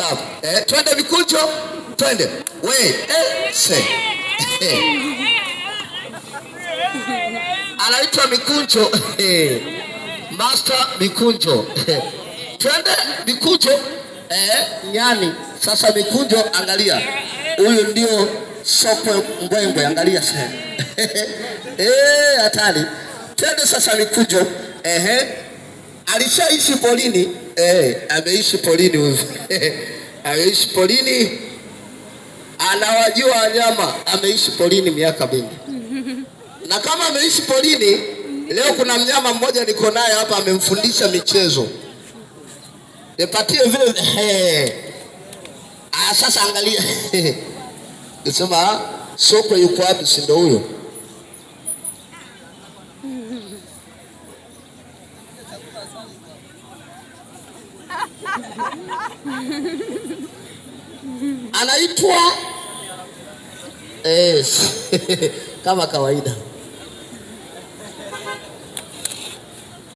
weka hapo. Twende mikunjo, twende. We, se. Anaitwa mikunjo. Master mikunjo. Twende mikunjo. Nyani. Sasa mikunjo, angalia. Huyu ndio sokwe mbwembwe, angalia sasa. Hatari. Twende sasa mikunjo. Alishaishi polini. Ameishi polini huyu. Ameishi polini. Anawajua wanyama. Ameishi polini miaka mingi. Na kama ameishi polini, leo kuna mnyama mmoja niko naye hapa amemfundisha michezo. Nipatie vile. Sasa angalia. Nisema sokwe yuko wapi? Si ndio huyo? Anaitwa kama kawaida.